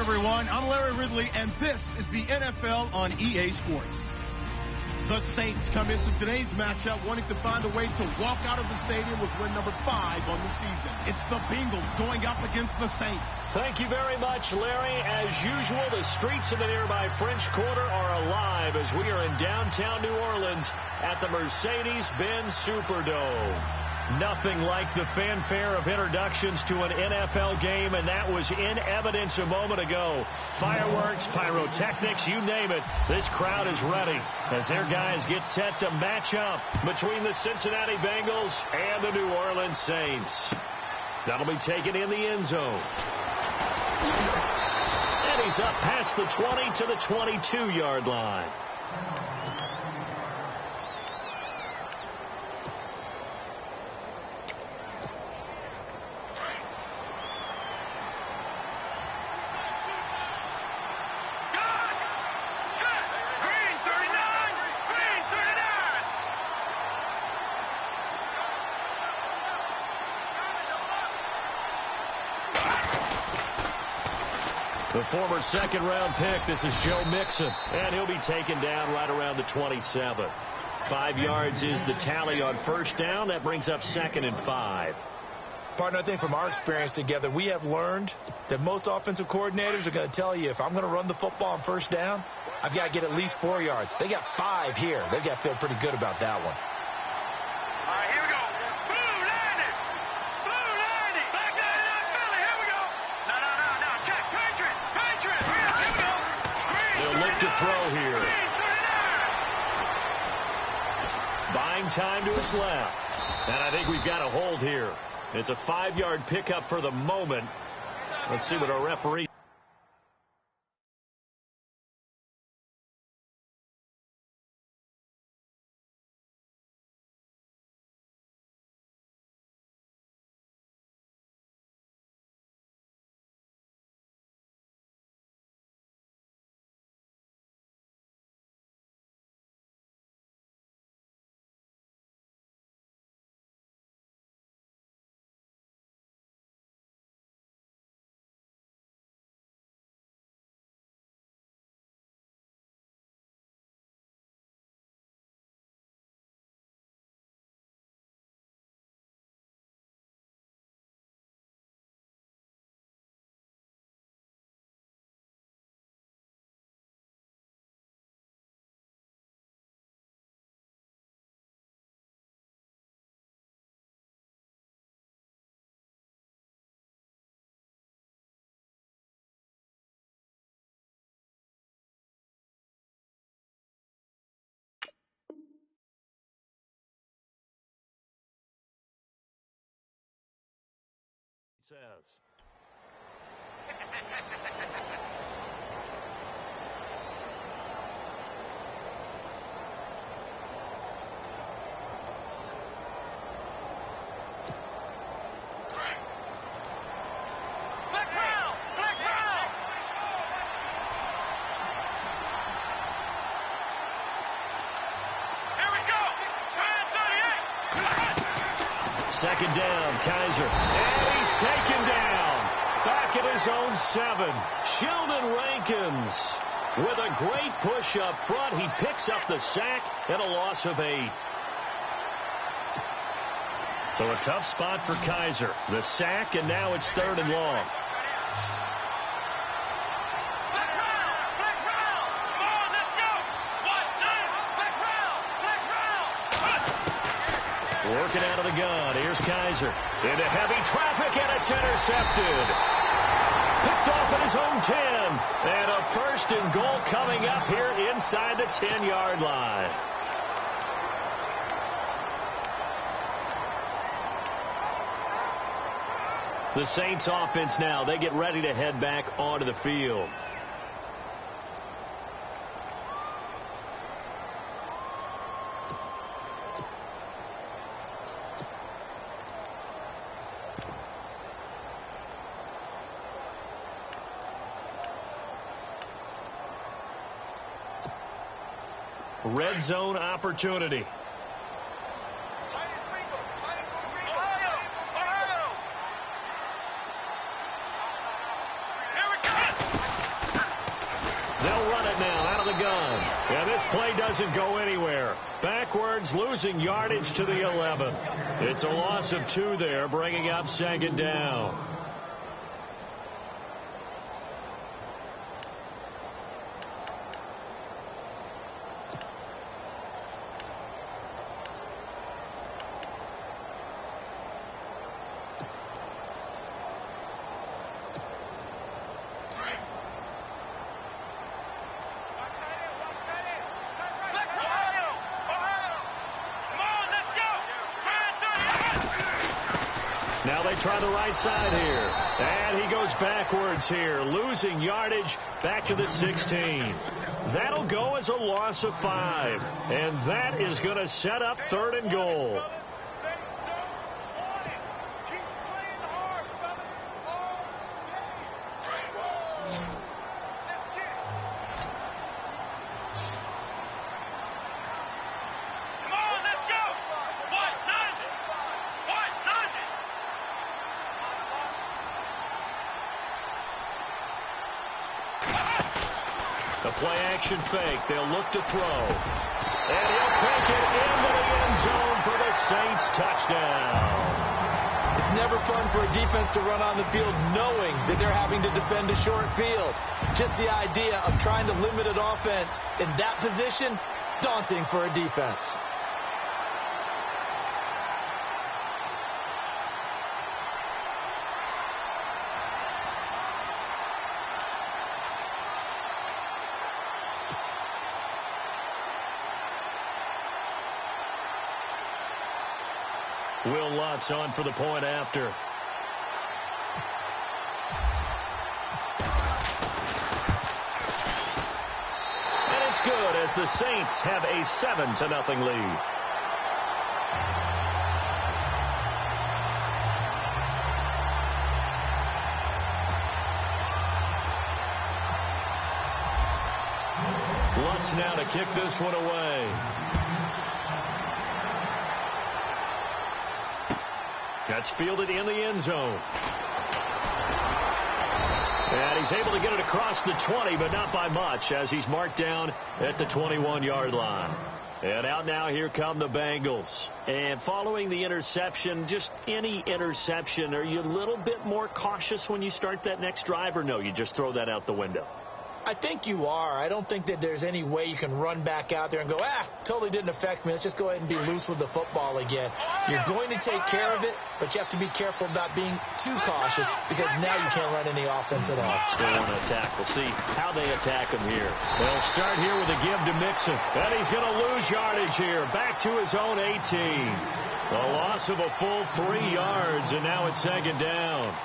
everyone. I'm Larry Ridley, and this is the NFL on EA Sports. The Saints come into today's matchup wanting to find a way to walk out of the stadium with win number 5 on the season. It's the Bengals going up against the Saints. Thank you very much, Larry. As usual, the streets of the nearby French Quarter are alive as we are in downtown New Orleans at the Mercedes-Benz Superdome. Nothing like the fanfare of introductions to an NFL game, and that was in evidence a moment ago. Fireworks, pyrotechnics, you name it. This crowd is ready as their guys get set to match up between the Cincinnati Bengals and the New Orleans Saints. That'll be taken in the end zone. And he's up past the 20 to the 22-yard line. The former second-round pick, this is Joe Mixon, and he'll be taken down right around the 27. 5 yards is the tally on first down. That brings up 2nd and 5. Partner, I think from our experience together, we have learned that most offensive coordinators are going to tell you, if I'm going to run the football on first down, I've got to get at least 4 yards. They got 5 here. They've got to feel pretty good about that one. To throw here. Buying time to his left. And I think we've got a hold here. It's a 5-yard pickup for the moment. Let's see what our referee says. Second down, Kaiser. And he's taken down. Back at his own 7. Sheldon Rankins with a great push up front. He picks up the sack and a loss of 8. So a tough spot for Kaiser. The sack, and now it's 3rd and long. Working out of the gun. Here's Kaiser. Into heavy traffic, and it's intercepted. Picked off at his own 10. And a 1st and goal coming up here inside the 10-yard line. The Saints offense now. They get ready to head back onto the field. Red zone opportunity. They'll run it now out of the gun. And this play doesn't go anywhere. Backwards, losing yardage to the 11. It's a loss of 2 there, bringing up 2nd down. Now they try the right side here. And he goes backwards here, losing yardage back to the 16. That'll go as a loss of 5. And that is going to set up 3rd and goal. The play-action fake. They'll look to throw. And he'll take it into the end zone for the Saints touchdown. It's never fun for a defense to run on the field knowing that they're having to defend a short field. Just the idea of trying to limit an offense in that position, daunting for a defense. Will Lutz on for the point after. And it's good as the Saints have a 7-0 lead. Lutz now to kick this one away. That's fielded in the end zone. And he's able to get it across the 20, but not by much, as he's marked down at the 21-yard line. And out now, here come the Bengals. And following the interception, just any interception, are you a little bit more cautious when you start that next drive, or no, you just throw that out the window? I think you are. I don't think that there's any way you can run back out there and go, totally didn't affect me. Let's just go ahead and be loose with the football again. You're going to take care of it, but you have to be careful about being too cautious because now you can't run any offense at all. Still want to attack. We'll see how they attack him here. They'll start here with a give to Mixon. And he's going to lose yardage here. Back to his own 18. A loss of a full 3 yards, and now it's 2nd down.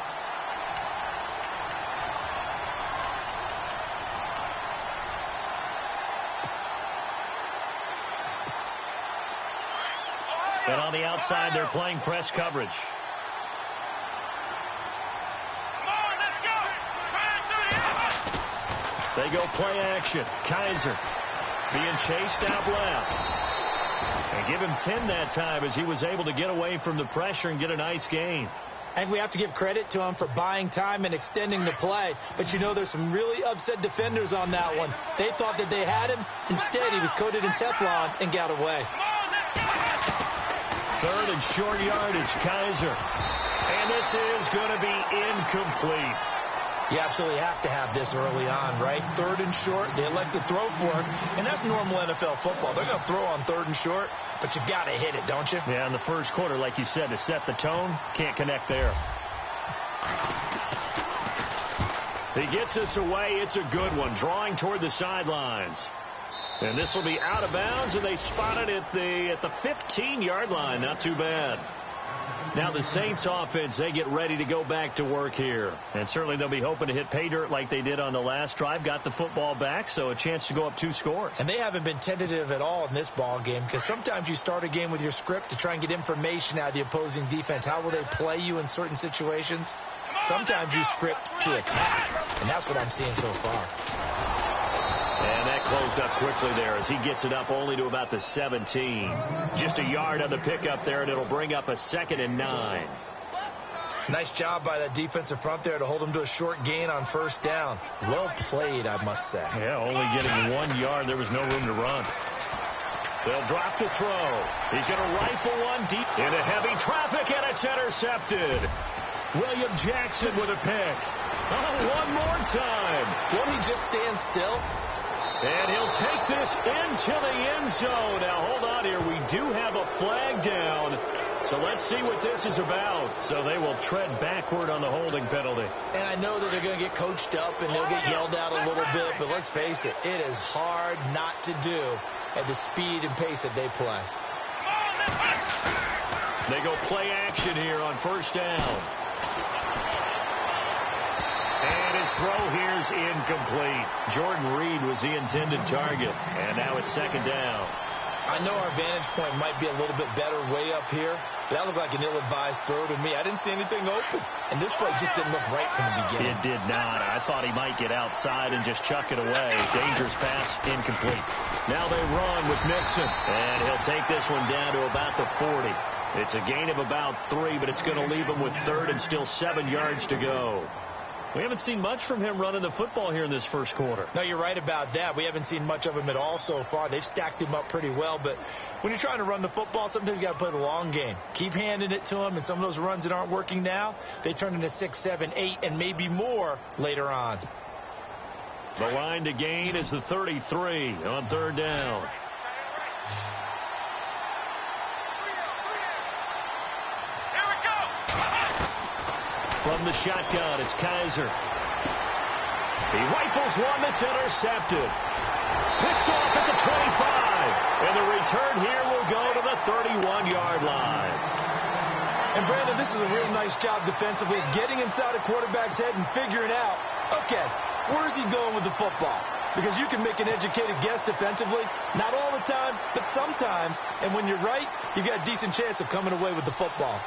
And on the outside, they're playing press coverage. They go play action. Kaiser being chased out left. And give him 10 that time as he was able to get away from the pressure and get a nice gain. I think we have to give credit to him for buying time and extending the play. But, you know, there's some really upset defenders on that one. They thought that they had him. Instead, he was coated in Teflon and got away. 3rd and short yardage, Kaiser. And this is going to be incomplete. You absolutely have to have this early on, right? 3rd and short, they elect to throw for it, and that's normal NFL football. They're going to throw on 3rd and short, but you got to hit it, don't you? Yeah, in the first quarter, like you said, to set the tone, can't connect there. He gets us away. It's a good one, drawing toward the sidelines. And this will be out of bounds, and they spot it at the 15-yard line. Not too bad. Now the Saints offense, they get ready to go back to work here. And certainly they'll be hoping to hit pay dirt like they did on the last drive. Got the football back, so a chance to go up 2 scores. And they haven't been tentative at all in this ball game because sometimes you start a game with your script to try and get information out of the opposing defense. How will they play you in certain situations? Sometimes you script to attack, and that's what I'm seeing so far. And that closed up quickly there as he gets it up only to about the 17. Just a yard on the pickup there, and it'll bring up a 2nd and 9. Nice job by that defensive front there to hold them to a short gain on first down. Well played, I must say. Yeah, only getting 1 yard. There was no room to run. They'll drop the throw. He's going to rifle one deep into heavy traffic, and it's intercepted. William Jackson with a pick. Oh, one more time. Won't he just stand still? And he'll take this into the end zone. Now, hold on here. We do have a flag down. So let's see what this is about. So they will tread backward on the holding penalty. And I know that they're going to get coached up and they'll get yelled at a little bit, but let's face it, it is hard not to do at the speed and pace that they play. They go play action here on first down. And his throw here's incomplete. Jordan Reed was the intended target. And now it's second down. I know our vantage point might be a little bit better way up here, but that looked like an ill-advised throw to me. I didn't see anything open, and this play just didn't look right from the beginning. It did not. I thought he might get outside and just chuck it away. Dangerous pass, incomplete. Now they run with Mixon, and he'll take this one down to about the 40. It's a gain of about 3, but it's going to leave him with third and still 7 yards to go. We haven't seen much from him running the football here in this first quarter. No, you're right about that. We haven't seen much of him at all so far. They've stacked him up pretty well, but when you're trying to run the football, sometimes you got to play the long game. Keep handing it to him, and some of those runs that aren't working now, they turn into 6, 7, 8, and maybe more later on. The line to gain is the 33 on third down. From the shotgun, it's Kaiser. He rifles one that's intercepted. Picked off at the 25. And the return here will go to the 31-yard line. And, Brandon, this is a real nice job defensively, getting inside a quarterback's head and figuring out, okay, where's he going with the football? Because you can make an educated guess defensively, not all the time, but sometimes. And when you're right, you've got a decent chance of coming away with the football.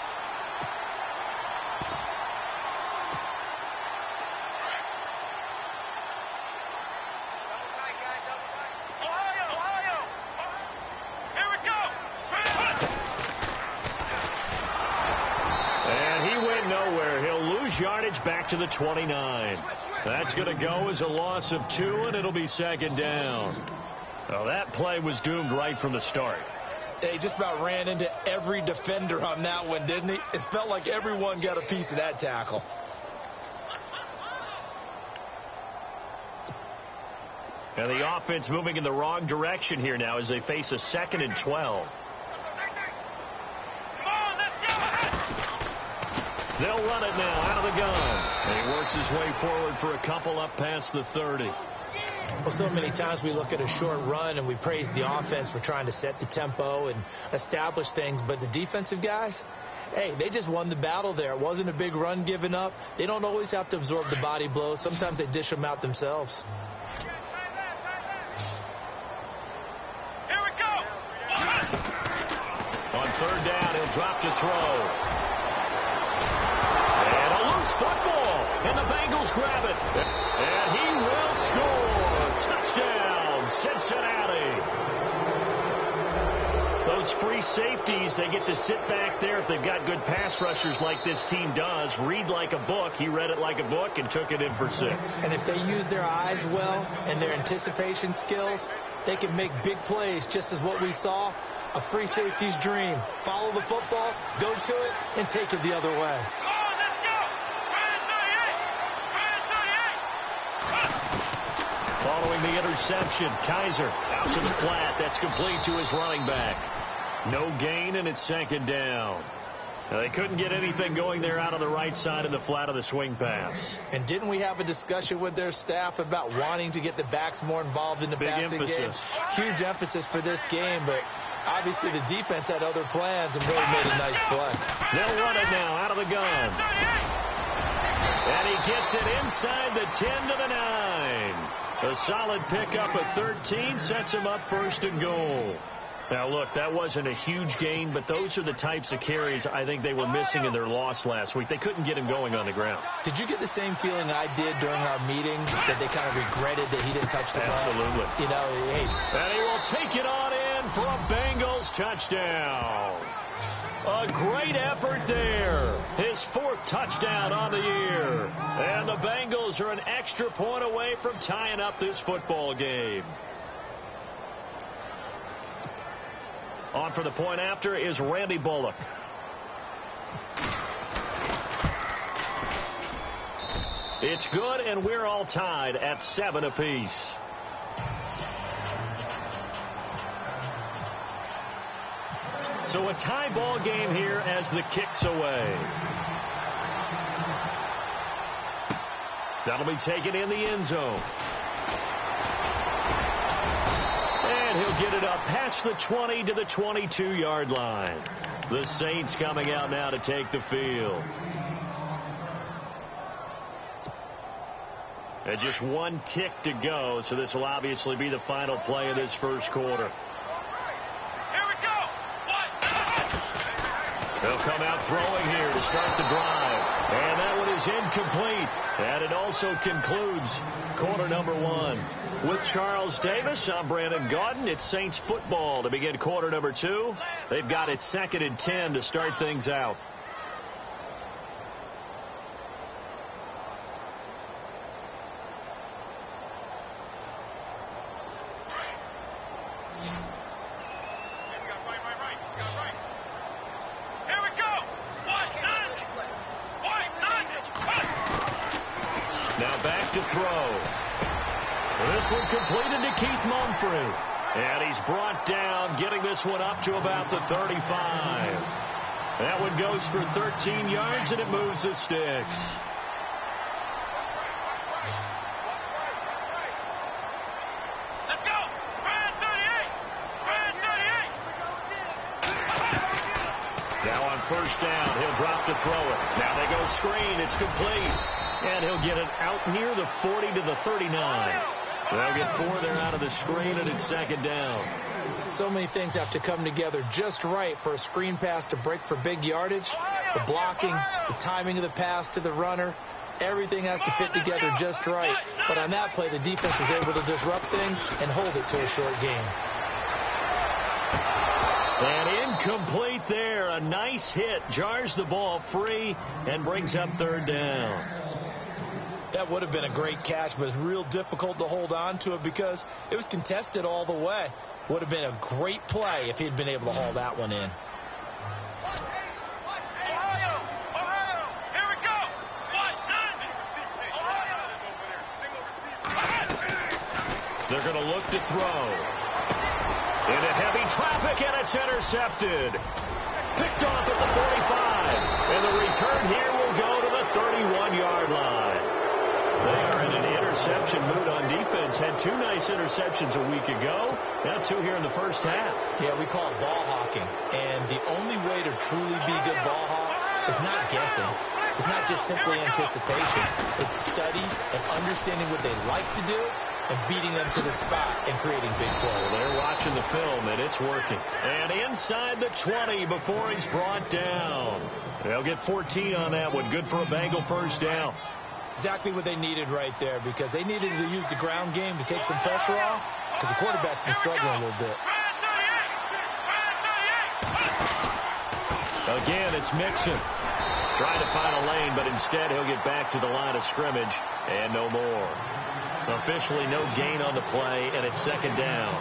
Yardage back to the 29. That's going to go as a loss of 2, and it'll be second down. Well, that play was doomed right from the start. They just about ran into every defender on that one, didn't he? It felt like everyone got a piece of that tackle. And the offense moving in the wrong direction here now as they face a 2nd and 12. They'll run it now out of the gun. And he works his way forward for a couple up past the 30. Well, so many times we look at a short run and we praise the offense for trying to set the tempo and establish things. But the defensive guys, hey, they just won the battle there. It wasn't a big run given up. They don't always have to absorb the body blows. Sometimes they dish them out themselves. Here we go. On third down, he'll drop to throw. Football, and the Bengals grab it, and he will score. Touchdown, Cincinnati. Those free safeties, they get to sit back there if they've got good pass rushers like this team does. Read like a book. He read it like a book and took it in for 6. And if they use their eyes well and their anticipation skills, they can make big plays, just as what we saw, a free safety's dream. Follow the football, go to it, and take it the other way. Following the interception, Kaiser out to the flat. That's complete to his running back. No gain, and it's second down. Now, they couldn't get anything going there out on the right side of the flat of the swing pass. And didn't we have a discussion with their staff about wanting to get the backs more involved in the passing game? Huge emphasis for this game, but obviously the defense had other plans and really made a nice play. They'll run it now out of the gun. And he gets it inside the 10 to the 9. A solid pickup at 13 sets him up first and goal. Now, look, that wasn't a huge gain, but those are the types of carries I think they were missing in their loss last week. They couldn't get him going on the ground. Did you get the same feeling I did during our meetings, that they kind of regretted that he didn't touch the ball? Absolutely. You know, hey. And he will take it on in for a Bengals touchdown. A great effort there. His 4th touchdown on the year. And the Bengals are an extra point away from tying up this football game. On for the point after is Randy Bullock. It's good, and we're all tied at 7 apiece. So a tie ball game here as the kick's away. That'll be taken in the end zone. And he'll get it up past the 20 to the 22-yard line. The Saints coming out now to take the field. And just 1 tick to go, so this will obviously be the final play of this first quarter. They'll come out throwing here to start the drive. And that one is incomplete. And it also concludes quarter number 1. With Charles Davis, I'm Brandon Gaudin. It's Saints football to begin quarter number 2. They've got it 2nd and 10 to start things out. Completed to Keith Mumphrey. And he's brought down, getting this one up to about the 35. That one goes for 13 yards, and it moves the sticks. Let's go! Brand 38! Brand 38! Now on first down, he'll drop to throw it. Now they go screen. It's complete. And he'll get it out near the 40 to the 39. They'll get 4 there out of the screen, and it's 2nd down. So many things have to come together just right for a screen pass to break for big yardage. The blocking, the timing of the pass to the runner, everything has to fit together just right. But on that play, the defense was able to disrupt things and hold it to a short game. And incomplete there. A nice hit. Jars the ball free and brings up 3rd down. That would have been a great catch, but it's real difficult to hold on to it because it was contested all the way. Would have been a great play if he'd been able to haul that one in. Ohio, here we go. They're going to look to throw. Into heavy traffic, and it's intercepted. Picked off at the 45. And the return here will go to the 31-yard line. They are in an interception mood on defense. Had 2 nice interceptions a week ago. Now 2 here in the first half. Yeah, we call it ball hawking. And the only way to truly be good ball hawks is not guessing. It's not just simply anticipation. It's study and understanding what they like to do and beating them to the spot and creating big plays. Well, they're watching the film, and it's working. And inside the 20 before he's brought down. They'll get 14 on that one. Good for a Bengal first down. Exactly what they needed right there, because they needed to use the ground game to take some pressure off, because the quarterback's been struggling a little bit. Again, it's Mixon. Trying to find a lane, but instead he'll get back to the line of scrimmage, and no more. Officially no gain on the play, and it's 2nd down.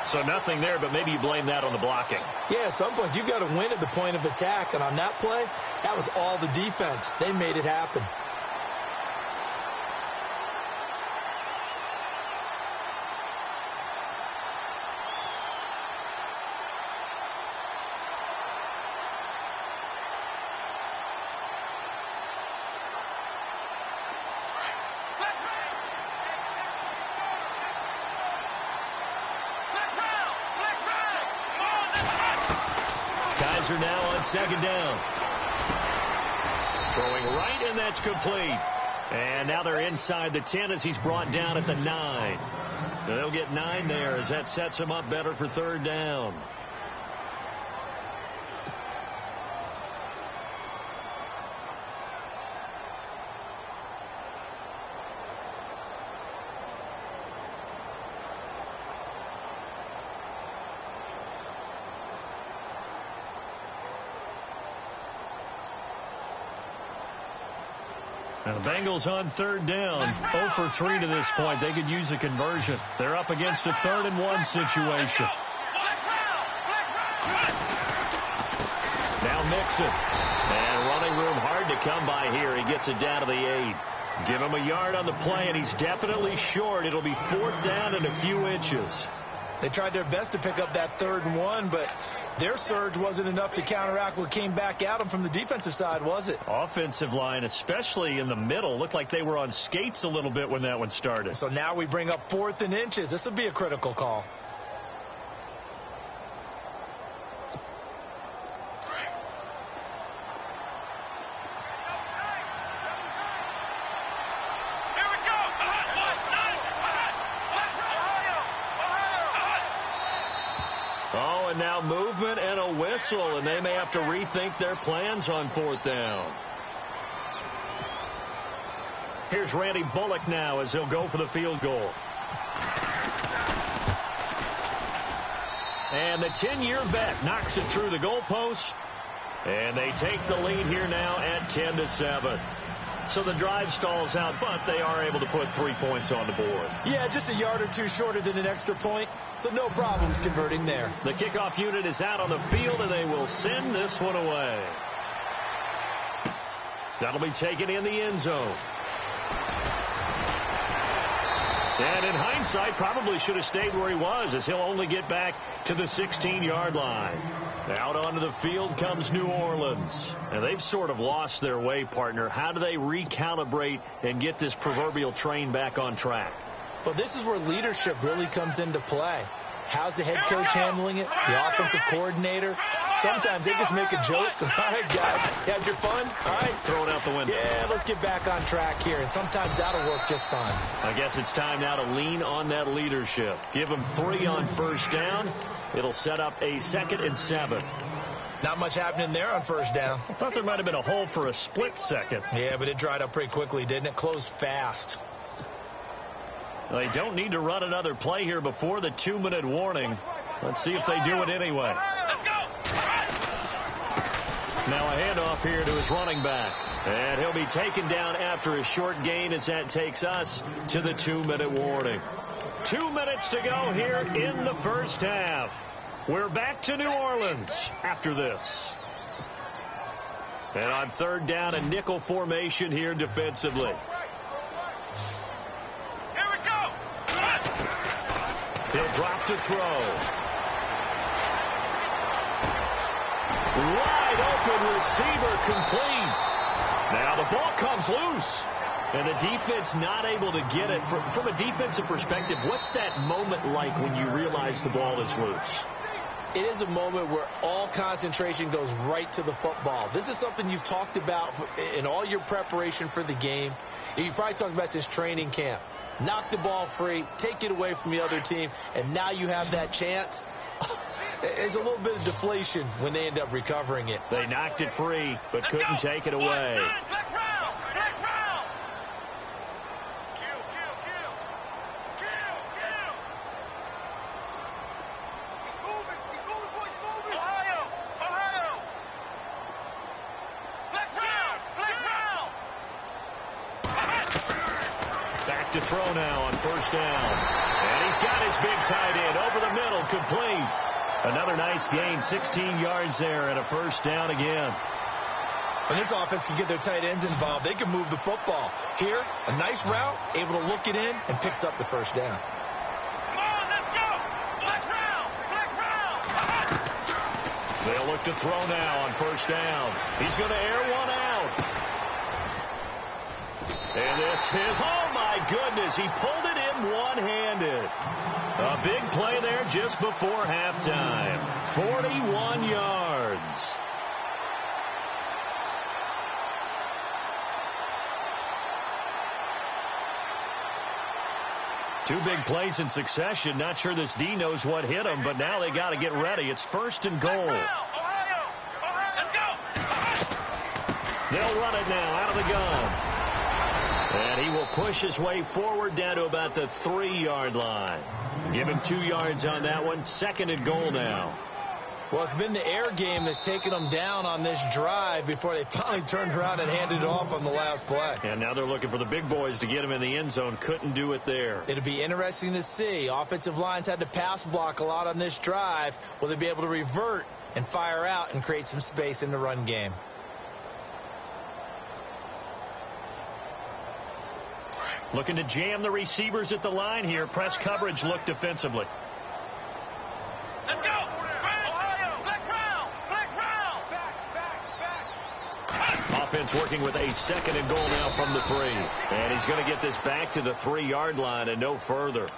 So nothing there, but maybe you blame that on the blocking. Yeah, at some point you've got to win at the point of attack, and on that play, that was all the defense. They made it happen. Are now on 2nd down. Throwing right, and that's complete. And now they're inside the 10 as he's brought down at the 9. They'll get 9 there as that sets him up better for 3rd down. And the Bengals on third down, 0 for 3 to this point. They could use a conversion. They're up against a 3rd and 1 situation. Now Mixon. And running room hard to come by here. He gets it down to the 8. Give him a yard on the play, and he's definitely short. It'll be 4th down and a few inches. They tried their best to pick up that 3rd and 1, but their surge wasn't enough to counteract what came back at them from the defensive side, was it? Offensive line, especially in the middle, looked like they were on skates a little bit when that one started. So now we bring up 4th and inches. This will be a critical call. And now movement and a whistle, and they may have to rethink their plans on 4th down. Here's Randy Bullock now as he'll go for the field goal. And the 10-year vet knocks it through the goalpost, and they take the lead here now at 10-7. So the drive stalls out, but they are able to put 3 points on the board. Yeah, just a yard or two shorter than an extra point. So no problems converting there. The kickoff unit is out on the field, and they will send this one away. That'll be taken in the end zone. And in hindsight, probably should have stayed where he was, as he'll only get back to the 16-yard line. Out onto the field comes New Orleans. And they've sort of lost their way, partner. How do they recalibrate and get this proverbial train back on track? Well, this is where leadership really comes into play. How's the head coach handling it? The offensive coordinator? Sometimes they just make a joke. All right, guys, you had your fun? All right. Throw it out the window. Yeah, let's get back on track here. And sometimes that'll work just fine. I guess it's time now to lean on that leadership. Give them 3 on 1st down. It'll set up a 2nd and 7. Not much happening there on 1st down. I thought there might have been a hole for a split second. Yeah, but it dried up pretty quickly, didn't it? Closed fast. They don't need to run another play here before the 2-minute warning. Let's see if they do it anyway. Now a handoff here to his running back. And he'll be taken down after a short gain as that takes us to the 2-minute warning. 2 minutes to go here in the 1st half. We're back to New Orleans after this. And on 3rd down, a nickel formation here defensively. He'll drop to throw. Wide open receiver complete. Now the ball comes loose. And the defense not able to get it. From a defensive perspective, what's that moment like when you realize the ball is loose? It is a moment where all concentration goes right to the football. This is something you've talked about in all your preparation for the game. You probably talked about since training camp. Knock the ball free, take it away from the other team, and now you have that chance. There's a little bit of deflation when they end up recovering it. They knocked it free, but couldn't take it away. To throw now on 1st down. And he's got his big tight end over the middle, complete. Another nice gain, 16 yards there, and a 1st down again. When this offense can get their tight ends involved, they can move the football. Here, a nice route, able to look it in, and picks up the 1st down. Come on, let's go! Black round! They'll look to throw now on 1st down. He's going to air one out. And this is, oh my goodness, he pulled it in one-handed. A big play there just before halftime. 41 yards. Two big plays in succession. Not sure this D knows what hit him, but now they got to get ready. It's 1st and goal. They'll run it now out of the gun. And he will push his way forward down to about the 3-yard line. Give him 2 yards on that one. 2nd and goal now. Well, it's been the air game that's taken them down on this drive before they finally turned around and handed it off on the last play. And now they're looking for the big boys to get them in the end zone. Couldn't do it there. It'll be interesting to see. Offensive lines had to pass block a lot on this drive. Will they be able to revert and fire out and create some space in the run game? Looking to jam the receivers at the line here. Press coverage look defensively. Let's go. Ohio. Flex round. Flex round. Back. Offense working with a 2nd and goal now from the 3. And he's going to get this back to the 3-yard line and no further.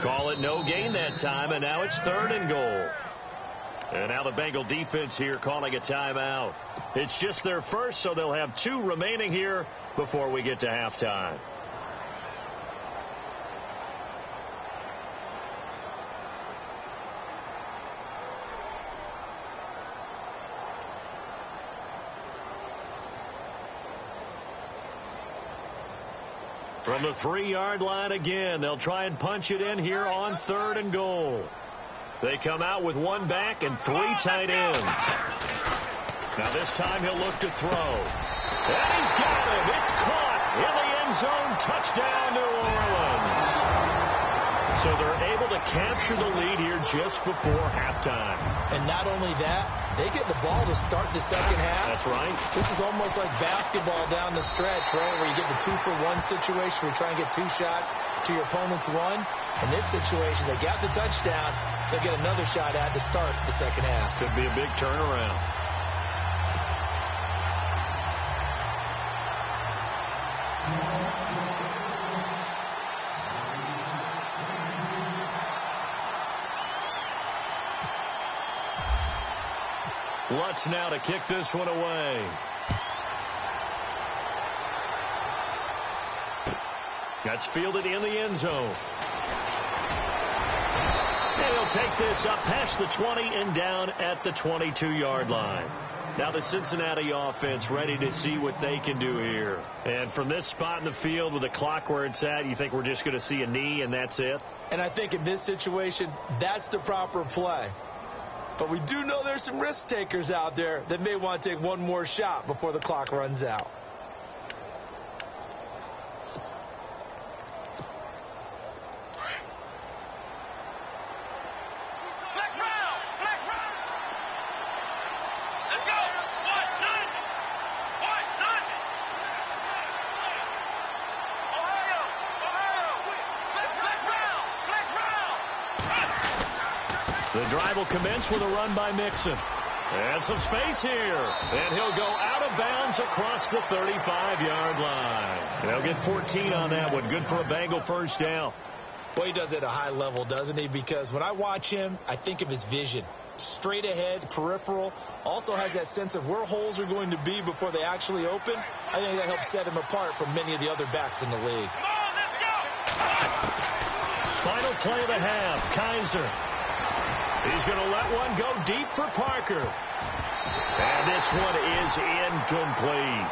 Call it no gain that time, and now it's 3rd and goal. And now the Bengal defense here calling a timeout. It's just their first, so they'll have 2 remaining here before we get to halftime. From the 3-yard line again, they'll try and punch it in here on 3rd and goal. They come out with 1 back and 3 tight ends. Now this time he'll look to throw. And he's got it. It's caught in the end zone. Touchdown, New Orleans. So they're able to capture the lead here just before halftime. And not only that, they get the ball to start the second half. That's right. This is almost like basketball down the stretch, right, where you get the 2-for-1 situation where you try and get 2 shots to your opponent's 1. In this situation, they got the touchdown. They'll get another shot at to start the second half. Could be a big turnaround. Lutz now to kick this one away. That's fielded in the end zone. And he'll take this up past the 20 and down at the 22-yard line. Now the Cincinnati offense ready to see what they can do here. And from this spot in the field with the clock where it's at, you think we're just going to see a knee and that's it? And I think in this situation, that's the proper play. But we do know there's some risk takers out there that may want to take one more shot before the clock runs out. Flex round. Flex round. Let's go. 1-9. 1-9. Ohio. Flex round. Flex round. The drive will commence with a run by Mixon. And some space here. And he'll go out of bounds across the 35-yard line. They'll get 14 on that one. Good for a Bengal first down. Well, he does it at a high level, doesn't he? Because when I watch him, I think of his vision. Straight ahead, peripheral. Also has that sense of where holes are going to be before they actually open. I think that helps set him apart from many of the other backs in the league. Come on, let's go. Final play of the half. Kaiser. He's going to let one go deep for Parker. And this one is incomplete.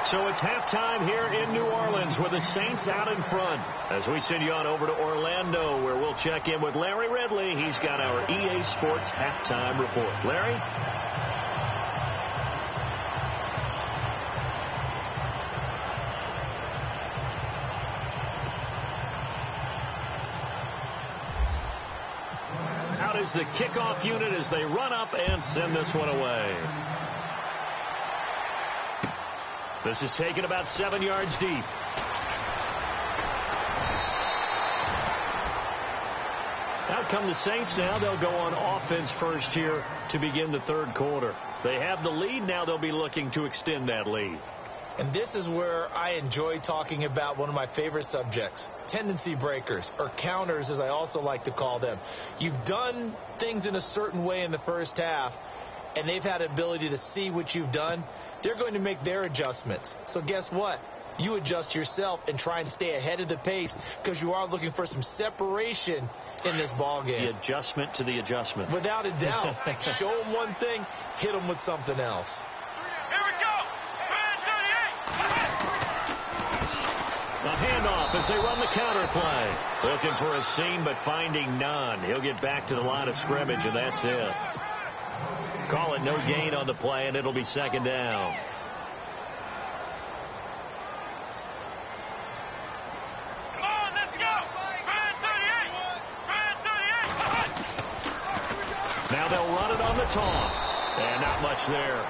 So it's halftime here in New Orleans with the Saints out in front. As we send you on over to Orlando, where we'll check in with Larry Ridley. He's got our EA Sports halftime report. Larry? Out is the kickoff unit as they run up and send this one away. This is taken about 7 yards deep. Out come the Saints now. They'll go on offense first here to begin the third quarter. They have the lead. Now they'll be looking to extend that lead. And this is where I enjoy talking about one of my favorite subjects, tendency breakers, or counters as I also like to call them. You've done things in a certain way in the first half, and they've had the ability to see what you've done. They're going to make their adjustments. So guess what? You adjust yourself and try and stay ahead of the pace because you are looking for some separation in this ball game. The adjustment to the adjustment. Without a doubt. Show them one thing, hit them with something else. Here we go. A handoff as they run the counter play. Looking for a seam, but finding none. He'll get back to the line of scrimmage, and that's it. Call it no gain on the play, and it'll be second down. Come on, let's go. Brand 38. Brand 38. Now they'll run it on the toss. And not much there.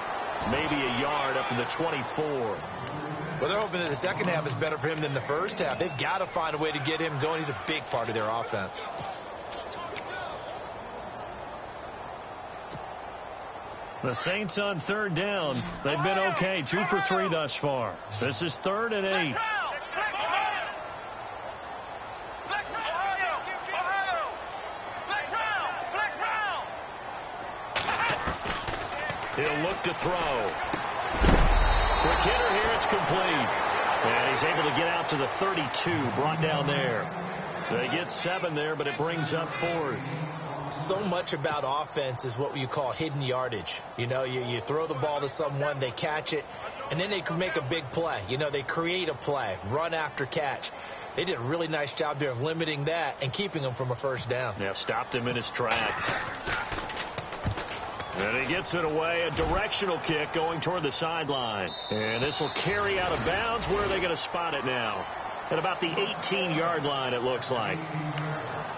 Maybe a yard up to the 24. Well, they're hoping that the second half is better for him than the first half. They've got to find a way to get him going. He's a big part of their offense. The Saints on third down. They've been okay. 2 for 3 thus far. This is 3rd and 8. He'll look to throw. Quick hitter here. It's complete. And he's able to get out to the 32. Brought down there. They get 7 there, but it brings up 4th. So much about offense is what you call hidden yardage. You know, you throw the ball to someone, they catch it, and then they can make a big play. You know, they create a play, run after catch. They did a really nice job there of limiting that and keeping him from a first down. Yeah, stopped him in his tracks. And he gets it away, a directional kick going toward the sideline. And this will carry out of bounds. Where are they going to spot it now? At about the 18-yard line, it looks like.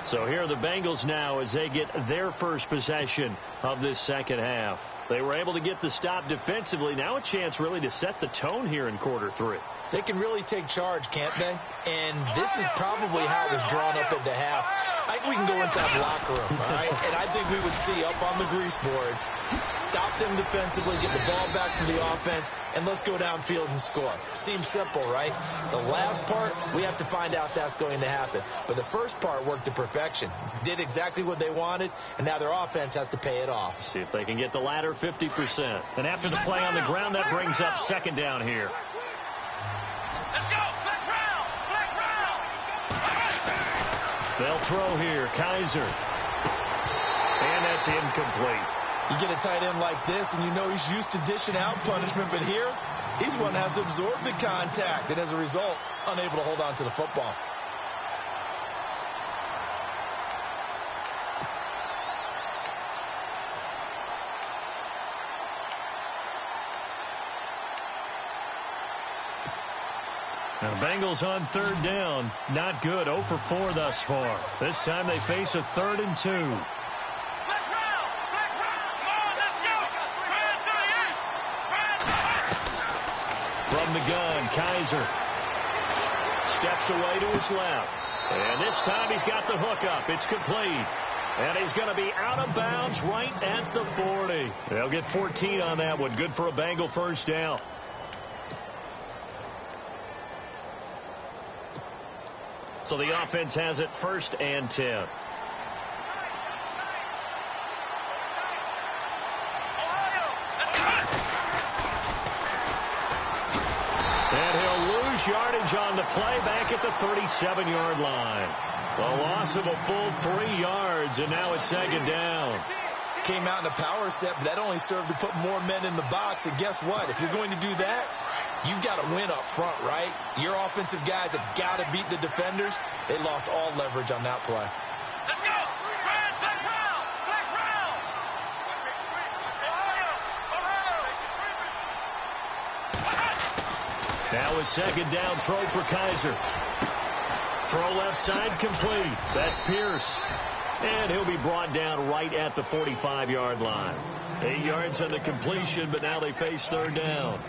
So here are the Bengals now as they get their first possession of this second half. They were able to get the stop defensively. Now a chance really to set the tone here in quarter 3. They can really take charge, can't they? And this is probably how it was drawn up at the half. I think we can go inside the locker room, all right? And I think we would see up on the grease boards, stop them defensively, get the ball back from the offense, and let's go downfield and score. Seems simple, right? The last part, we have to find out that's going to happen. But the first part worked to perfection. Did exactly what they wanted, and now their offense has to pay it off. See if they can get the latter 50%. And after the play on the ground, that brings up second down here. Let's go. Black round. Black round. They'll throw here. Kaiser. And that's incomplete. You get a tight end like this, and you know he's used to dishing out punishment, but here, he's one that has to absorb the contact, and as a result, unable to hold on to the football. Now, Bengals on third down. Not good. 0 for 4 thus far. This time they face a 3rd and 2. Black round. Black round. Come on, let's go. Brand 38. From the gun, Kaiser steps away to his left. And this time he's got the hook up. It's complete. And he's going to be out of bounds right at the 40. They'll get 14 on that one. Good for a Bengal first down. So the offense has it 1st and 10. And he'll lose yardage on the play back at the 37-yard line. A loss of a full 3 yards, and now it's second down. Came out in a power set, but that only served to put more men in the box. And guess what? If you're going to do that, you've got to win up front, right? Your offensive guys have got to beat the defenders. They lost all leverage on that play. Let's go. Brand, black round. Black round. Ohio. Now a second down throw for Kaiser. Throw left side complete. That's Pierce. And he'll be brought down right at the 45-yard line. 8 yards on the completion, but now they face third down.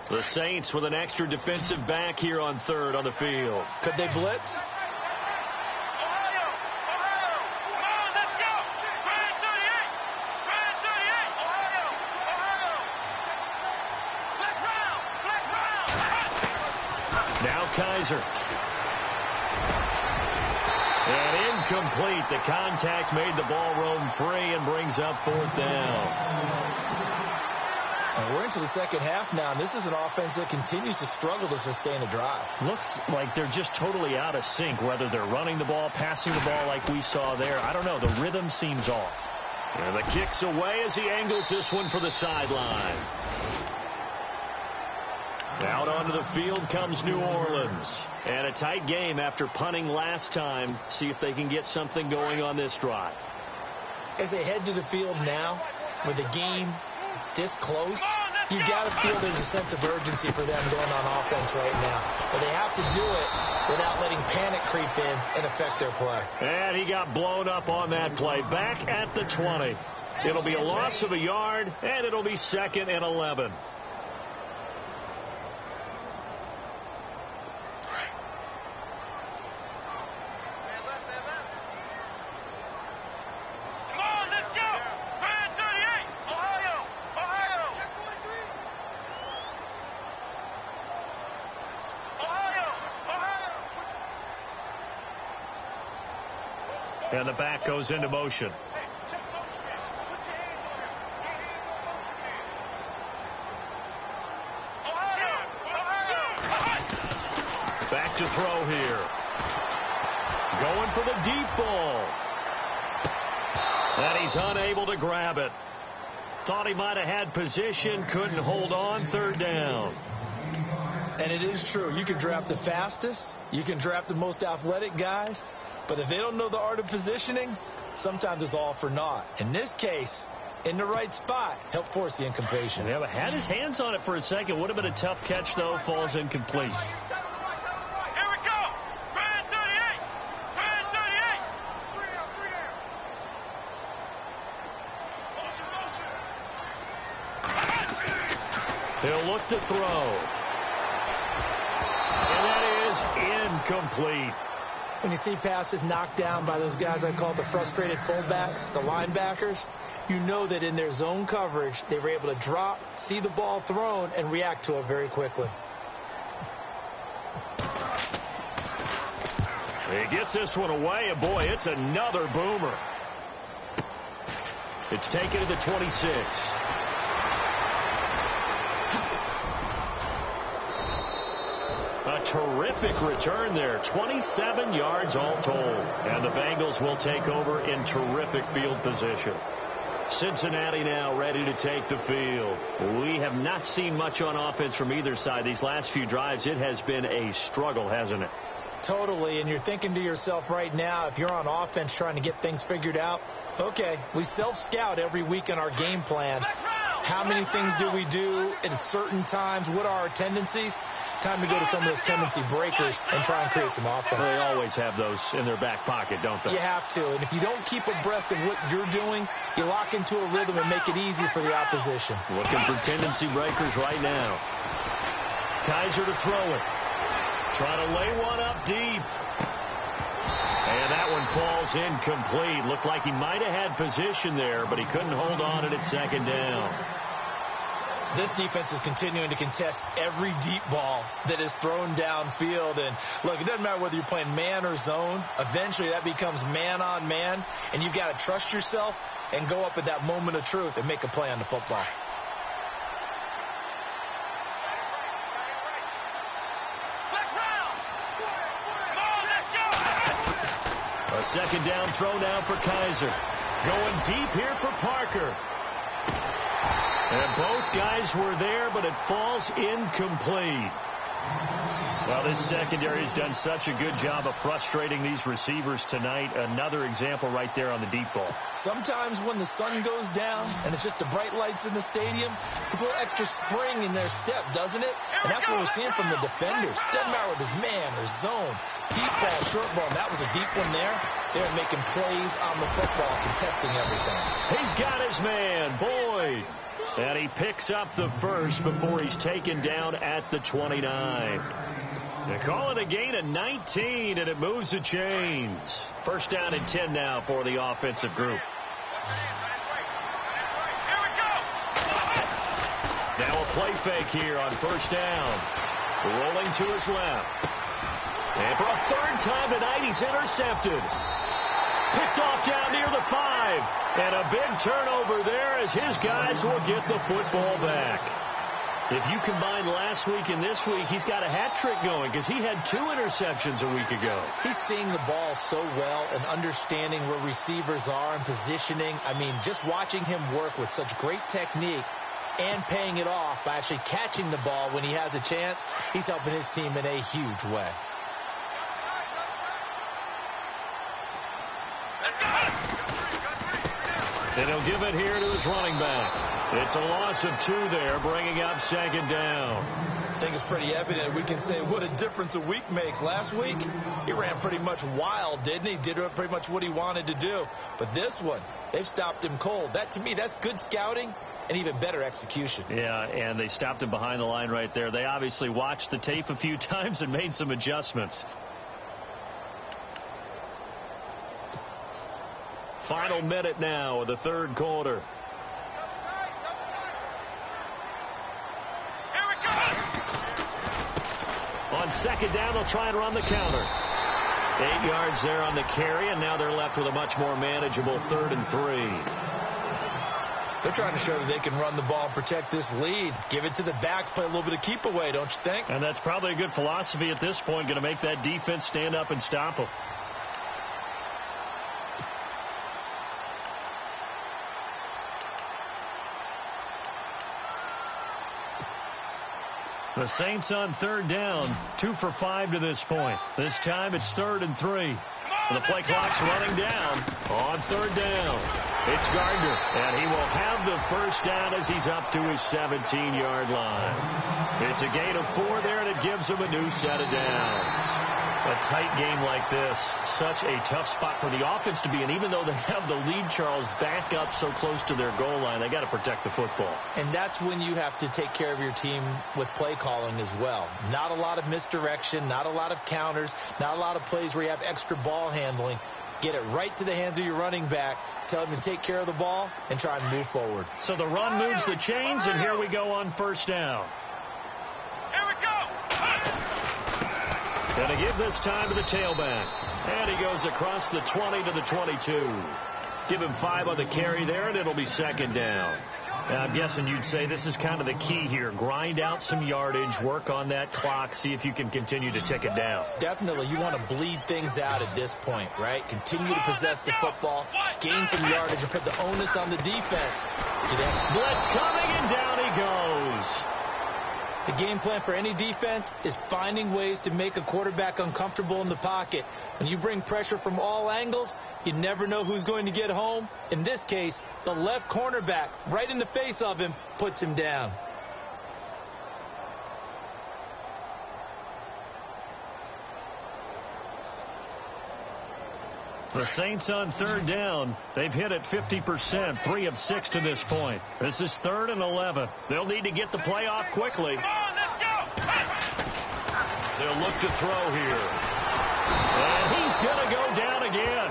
The Saints with an extra defensive back here on third on the field. Could they blitz? Ohio. Ohio. Come on, let's go. Brand 38. Brand 38. Ohio. Ohio. Black round. Black round. Now Kaiser. And incomplete. The contact made the ball roam free and brings up 4th down. And we're into the second half now, and this is an offense that continues to struggle to sustain a drive. Looks like they're just totally out of sync, whether they're running the ball, passing the ball like we saw there. I don't know. The rhythm seems off. And the kick's away as he angles this one for the sideline. Out onto the field comes New Orleans. And a tight game after punting last time. See if they can get something going on this drive. As they head to the field now, with the game this close, you've got to feel there's a sense of urgency for them going on offense right now. But they have to do it without letting panic creep in and affect their play. And he got blown up on that play. Back at the 20. It'll be a loss of a yard, and it'll be 2nd and 11. And the back goes into motion. Back to throw here. Going for the deep ball. And he's unable to grab it. Thought he might have had position, couldn't hold on. 3rd down. And it is true. You can draft the fastest. You can draft the most athletic guys. But if they don't know the art of positioning, sometimes it's all for naught. In this case, in the right spot, help force the incompletion. Yeah, but had his hands on it for a second. Would have been a tough catch, though. Falls incomplete. Here we go. Brand 38. Brand 38. He'll look to throw. And that is incomplete. When you see passes knocked down by those guys I call the frustrated fullbacks, the linebackers, you know that in their zone coverage, they were able to drop, see the ball thrown, and react to it very quickly. He gets this one away, and boy, it's another boomer. It's taken to the 26. A terrific return there. 27 yards all told. And the Bengals will take over in terrific field position. Cincinnati now ready to take the field. We have not seen much on offense from either side. These last few drives, it has been a struggle, hasn't it? Totally, and you're thinking to yourself right now, if you're on offense trying to get things figured out, okay, we self-scout every week in our game plan. How many things do we do at certain times? What are our tendencies? Time to go to some of those tendency breakers and try and create some offense. Well, they always have those in their back pocket, don't they? You have to, and if you don't keep abreast of what you're doing, you lock into a rhythm and make it easy for the opposition. Looking for tendency breakers right now. Kaiser to throw it. Trying to lay one up deep. And that one falls incomplete. Looked like he might have had position there, but he couldn't hold on, and it's 2nd down. This defense is continuing to contest every deep ball that is thrown downfield. And, look, it doesn't matter whether you're playing man or zone. Eventually, that becomes man-on-man, and you've got to trust yourself and go up at that moment of truth and make a play on the football. A 2nd down throw now for Kaiser. Going deep here for Parker. And both guys were there, but it falls incomplete. Well, this secondary has done such a good job of frustrating these receivers tonight. Another example right there on the deep ball. Sometimes when the sun goes down and it's just the bright lights in the stadium, it's a little extra spring in their step, doesn't it? And that's what we're seeing from the defenders. Doesn't matter whether it's man or zone. Deep ball, short ball. That was a deep one there. They're making plays on the football, contesting everything. He's got his man, Boyd. And he picks up the first before he's taken down at the 29. They call it a gain of 19, and it moves the chains. 1st down and 10 now for the offensive group. Now a play fake here on 1st down. Rolling to his left. And for a 3rd time tonight, he's intercepted. Picked off down near the 5. And a big turnover there as his guys will get the football back. If you combine last week and this week, he's got a hat trick going because he had 2 interceptions a week ago. He's seeing the ball so well and understanding where receivers are and positioning. I mean, just watching him work with such great technique, and paying it off by actually catching the ball when he has a chance. He's helping his team in a huge way. And he'll give it here to his running back. It's a loss of 2 there, bringing up second down. I think it's pretty evident. We can say what a difference a week makes. Last week, he ran pretty much wild, didn't he? Did pretty much what he wanted to do. But this one, they've stopped him cold. That, to me, that's good scouting and even better execution. Yeah, and they stopped him behind the line right there. They obviously watched the tape a few times and made some adjustments. Final minute now of the third quarter. Here we go. On second down, they'll try and run the counter. 8 yards there on the carry, and now they're left with a much more manageable 3rd and 3. They're trying to show that they can run the ball and protect this lead. Give it to the backs, play a little bit of keep away, don't you think? And that's probably a good philosophy at this point, going to make that defense stand up and stop them. The Saints on 3rd down, 2 for 5 to this point. This time it's 3rd and 3. The play clock's running down on 3rd down. It's Gardner, and he will have the first down as he's up to his 17-yard line. It's a gain of 4 there, and it gives him a new set of downs. A tight game like this, such a tough spot for the offense to be in. Even though they have the lead, Charles, back up so close to their goal line, they got to protect the football. And that's when you have to take care of your team with play calling as well. Not a lot of misdirection, not a lot of counters, not a lot of plays where you have extra ball handling. Get it right to the hands of your running back. Tell him to take care of the ball and try and move forward. So the run moves the chains, and here we go on first down. Here we go. Going to give this time to the tailback. And he goes across the 20 to the 22. Give him 5 on the carry there, and it'll be second down. Now, I'm guessing you'd say this is kind of the key here. Grind out some yardage, work on that clock, see if you can continue to tick it down. Definitely, you want to bleed things out at this point, right? Continue to possess the football, gain some yardage, and put the onus on the defense. Blitz coming, and down he goes. The game plan for any defense is finding ways to make a quarterback uncomfortable in the pocket. When you bring pressure from all angles, you never know who's going to get home. In this case, the left cornerback, right in the face of him, puts him down. The Saints on 3rd down. They've hit it 50%, 3 of 6 to this point. This is 3rd and 11. They'll need to get the play off quickly. Come on, let's go. They'll look to throw here. And he's going to go down again.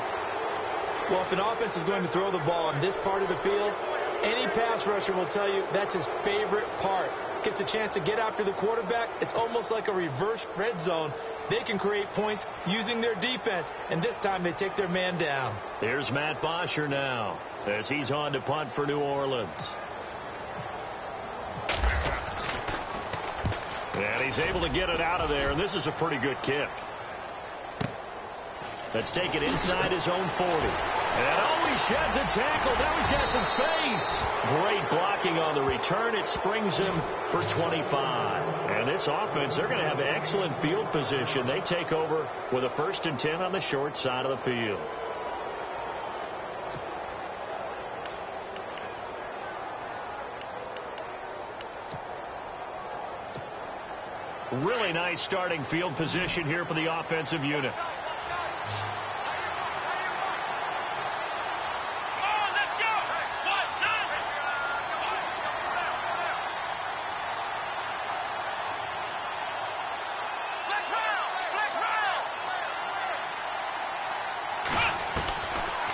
Well, if an offense is going to throw the ball in this part of the field, any pass rusher will tell you that's his favorite part. Gets a chance to get after the quarterback. It's almost like a reverse red zone. They can create points using their defense, and this time they take their man down. Here's Matt Bosher now as he's on to punt for New Orleans. And he's able to get it out of there, and this is a pretty good kick. Let's take it inside his own 40. And he sheds a tackle. Now he's got some space. Great blocking on the return. It springs him for 25. And this offense, they're going to have excellent field position. They take over with a 1st and 10 on the short side of the field. Really nice starting field position here for the offensive unit.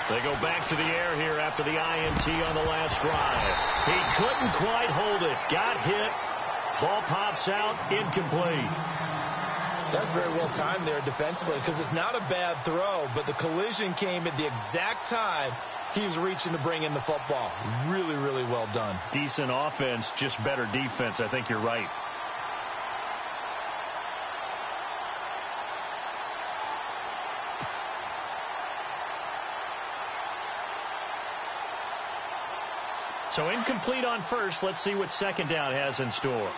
They go back to the air here after the INT on the last drive. He couldn't quite hold it. Got hit. Ball pops out. Incomplete. That's very well timed there defensively because it's not a bad throw, but the collision came at the exact time he was reaching to bring in the football. Really, really well done. Decent offense, just better defense. I think you're right. So incomplete on first. Let's see what second down has in store.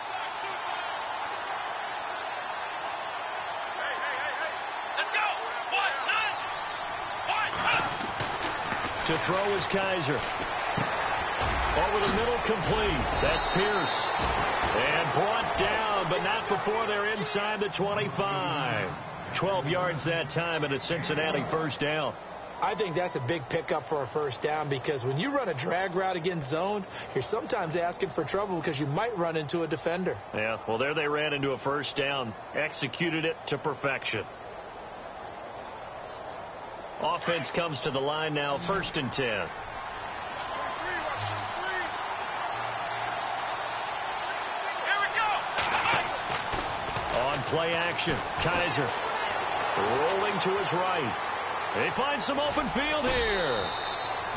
To throw is Kaiser. Over the middle, complete. That's Pierce. And brought down, but not before they're inside the 25. 12 yards that time, and a Cincinnati first down. I think that's a big pickup for a first down, because when you run a drag route against zone, you're sometimes asking for trouble because you might run into a defender. Yeah, well, there they ran into a first down. Executed it to perfection. Offense comes to the line now, 1st and 10. On play action, Kaiser rolling to his right. They find some open field here.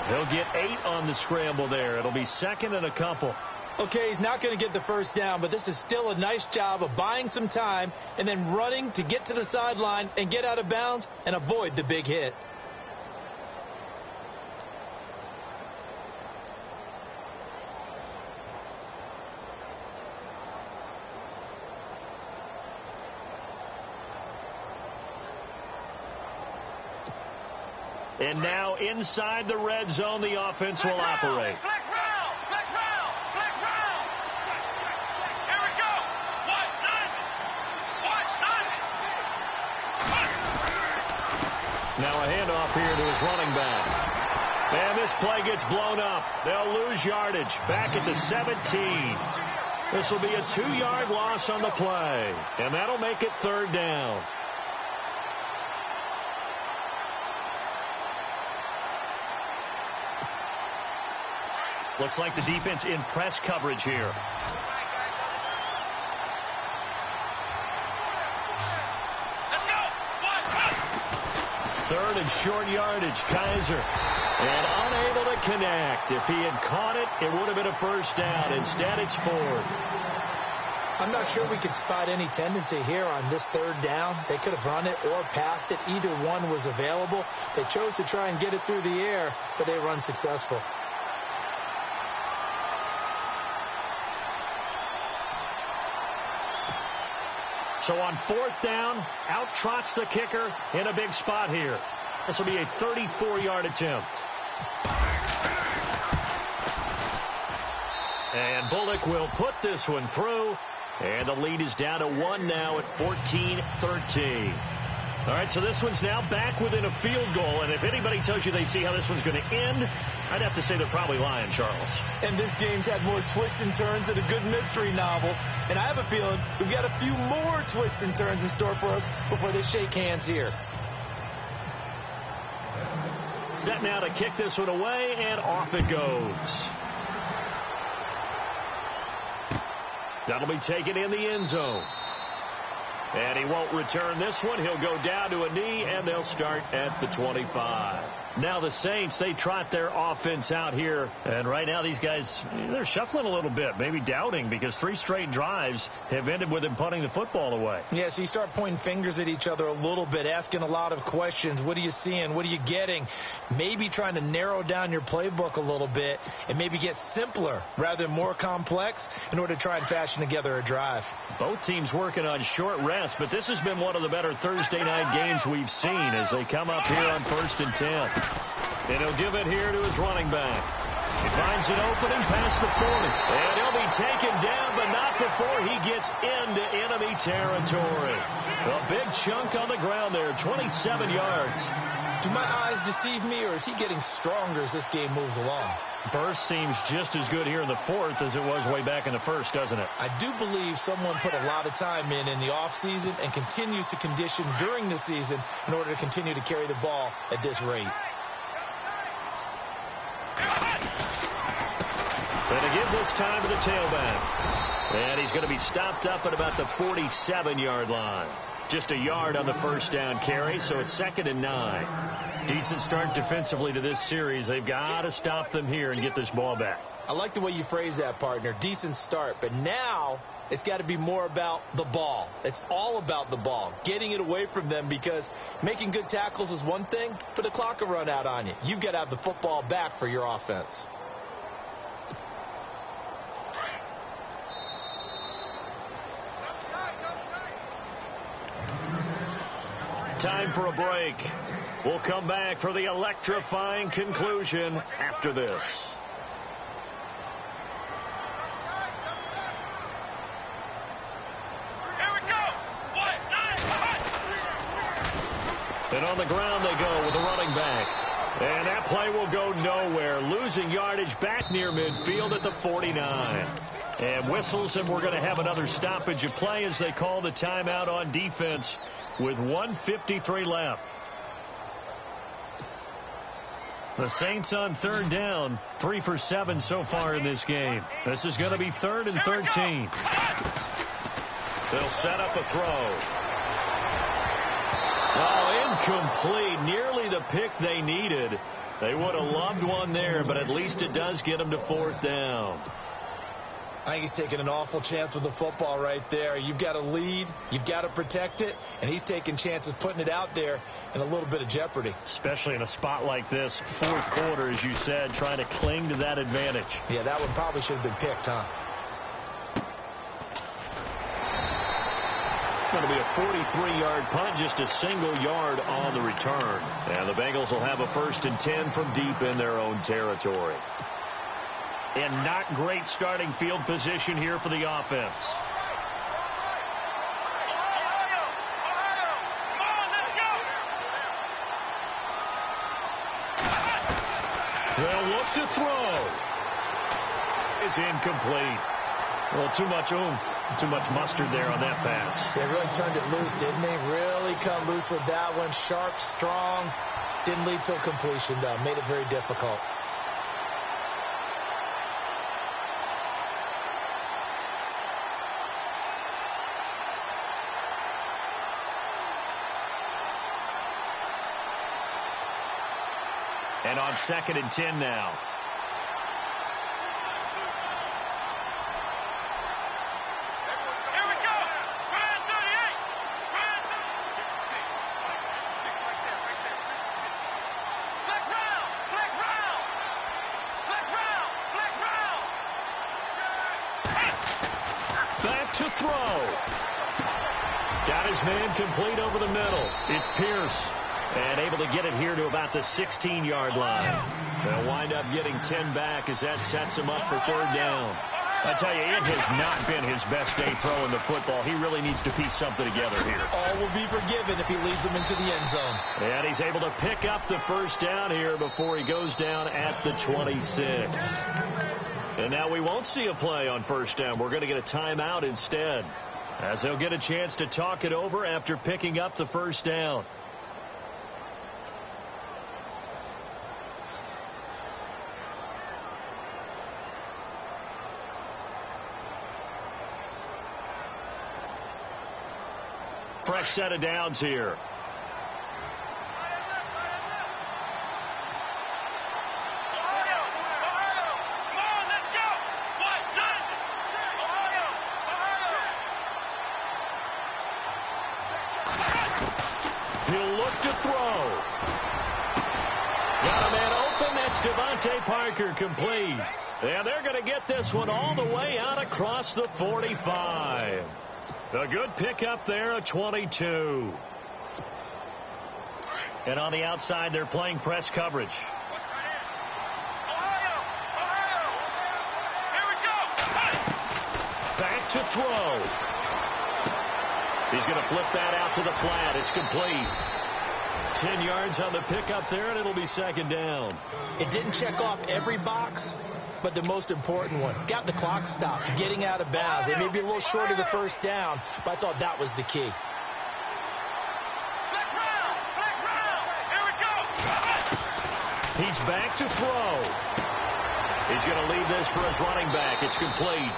He'll get 8 on the scramble there. It'll be second and a couple. Okay, he's not going to get the first down, but this is still a nice job of buying some time and then running to get to the sideline and get out of bounds and avoid the big hit. And now inside the red zone, the offense will operate. Black round. Here we go. One, nine. Now a handoff here to his running back. And this play gets blown up. They'll lose yardage. Back at the 17. This will be a 2-yard loss on the play. And that'll make it 3rd down. Looks like the defense in press coverage here. Let's go. One. 3rd and short yardage, Kaiser. And unable to connect. If he had caught it, it would have been a first down. Instead, it's 4th. I'm not sure we could spot any tendency here on this 3rd down. They could have run it or passed it. Either one was available. They chose to try and get it through the air, but they were unsuccessful. So on 4th down, out trots the kicker in a big spot here. This will be a 34-yard attempt. And Bullock will put this one through. And the lead is down to 1 now at 14-13. All right, so this one's now back within a field goal. And if anybody tells you they see how this one's going to end, I'd have to say they're probably lying, Charles. And this game's had more twists and turns than a good mystery novel. And I have a feeling we've got a few more twists and turns in store for us before they shake hands here. Set now to kick this one away, and off it goes. That'll be taken in the end zone. And he won't return this one. He'll go down to a knee, and they'll start at the 25. Now the Saints, they trot their offense out here. And right now these guys, they're shuffling a little bit, maybe doubting, because 3 straight drives have ended with them punting the football away. Yeah, so you start pointing fingers at each other a little bit, asking a lot of questions. What are you seeing? What are you getting? Maybe trying to narrow down your playbook a little bit and maybe get simpler rather than more complex in order to try and fashion together a drive. Both teams working on short rest, but this has been one of the better Thursday night games we've seen as they come up here on 1st and 10. And he'll give it here to his running back. He finds an opening past the 40. And he'll be taken down, but not before he gets into enemy territory. A big chunk on the ground there, 27 yards. Do my eyes deceive me, or is he getting stronger as this game moves along? Burst seems just as good here in the 4th as it was way back in the 1st, doesn't it? I do believe someone put a lot of time in the offseason and continues to condition during the season in order to continue to carry the ball at this rate. And to give this time to the tailback. And he's going to be stopped up at about the 47-yard line. Just a yard on the first down carry, so it's 2nd and 9. Decent start defensively to this series. They've got to stop them here and get this ball back. I like the way you phrase that, partner. Decent start, but now it's got to be more about the ball. It's all about the ball, getting it away from them, because making good tackles is one thing, but the clock will run out on you. You've got to have the football back for your offense. time for a break. We'll come back for the electrifying conclusion after this. And on the ground they go with a running back. And that play will go nowhere. Losing yardage back near midfield at the 49. And whistles, and we're going to have another stoppage of play as they call the timeout on defense with 1:53 left. The Saints on third down, 3 for 7 so far in this game. This is going to be 3rd and 13. They'll set up a throw. Oh, incomplete. Nearly the pick they needed. They would have loved one there, but at least it does get them to 4th down. I think he's taking an awful chance with the football right there. You've got a lead. You've got to protect it. And he's taking chances putting it out there in a little bit of jeopardy. Especially in a spot like this, 4th quarter, as you said, trying to cling to that advantage. Yeah, that one probably should have been picked, huh? Going to be a 43-yard punt, just a single yard on the return. And the Bengals will have a 1st and 10 from deep in their own territory. And not great starting field position here for the offense. They'll look to throw. Is incomplete. Well, too much oomph, too much mustard there on that pass. They really turned it loose, didn't they? Really cut loose with that one. Sharp, strong. Didn't lead to a completion, though. Made it very difficult. And on 2nd and 10 now. Back to throw. Got his man complete over the middle. It's Pierce. And able to get it here to about the 16-yard line. They'll wind up getting 10 back as that sets him up for 3rd down. I tell you, it has not been his best day throwing the football. He really needs to piece something together here. All will be forgiven if he leads them into the end zone. And he's able to pick up the 1st down here before he goes down at the 26. And now we won't see a play on 1st down. We're going to get a timeout instead, as they'll get a chance to talk it over after picking up the 1st down. Fresh set of downs here. He'll look to throw. Got a man open. That's Devontae Parker, complete. And they're going to get this one all the way out across the 45. A good pickup there, a 22. And on the outside, they're playing press coverage. Back to throw. He's going to flip that out to the flat. It's complete. 10 yards on the pickup there, and it'll be 2nd down. It didn't check off every box, but the most important one. Got the clock stopped, getting out of bounds. It may be a little short of the 1st down, but I thought that was the key. He's back to throw. He's going to leave this for his running back. It's complete.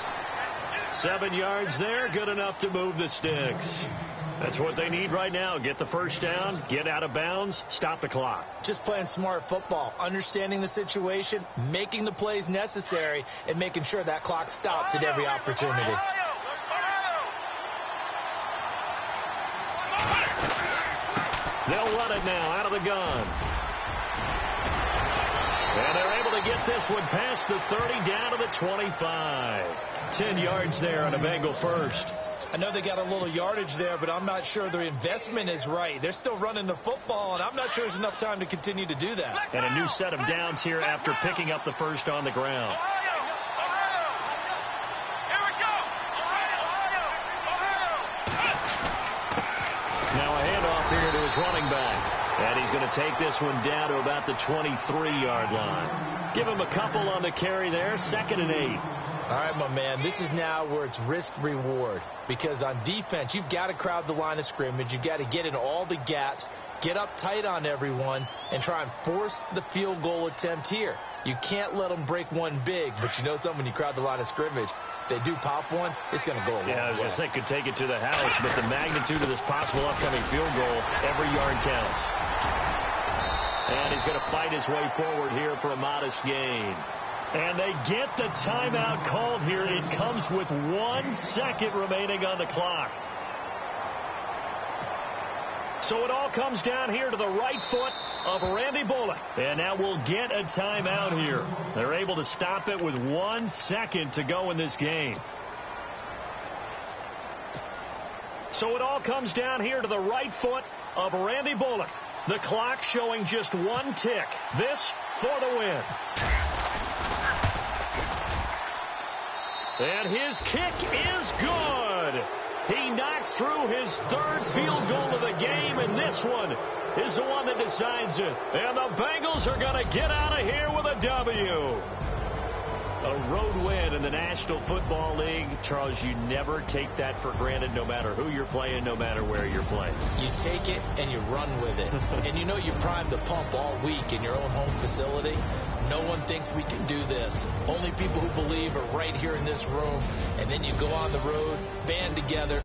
7 yards there, good enough to move the sticks. That's what they need right now. Get the 1st down, get out of bounds, stop the clock. Just playing smart football, understanding the situation, making the plays necessary, and making sure that clock stops at every opportunity. They'll run it now out of the gun. And they're able to get this one past the 30 down to the 25. 10 yards there on a Bengal 1st. I know they got a little yardage there, but I'm not sure their investment is right. They're still running the football, and I'm not sure there's enough time to continue to do that. And a new set of downs here after picking up the first on the ground. Now a handoff here to his running back. And he's going to take this one down to about the 23-yard line. Give him a couple on the carry there. 2nd and 8. All right, my man, this is now where it's risk-reward. Because on defense, you've got to crowd the line of scrimmage. You've got to get in all the gaps, get up tight on everyone, and try and force the field goal attempt here. You can't let them break one big, but you know something, when you crowd the line of scrimmage, if they do pop one, it's going to go a long way. Yeah, I was going to say, could take it to the house, but the magnitude of this possible upcoming field goal, every yard counts. And he's going to fight his way forward here for a modest gain. And they get the timeout called here. It comes with 1 second remaining on the clock. So it all comes down here to the right foot of Randy Bullock. And now we'll get a timeout here. They're able to stop it with 1 second to go in this game. So it all comes down here to the right foot of Randy Bullock. The clock showing just 1 tick. This for the win. And his kick is good. He knocks through his 3rd field goal of the game, and this one is the one that decides it. And the Bengals are going to get out of here with a W. A road win in the National Football League. Charles, you never take that for granted, no matter who you're playing, no matter where you're playing. You take it and you run with it. And you know you primed the pump all week in your own home facility. No one thinks we can do this. Only people who believe are right here in this room. And then you go on the road, band together,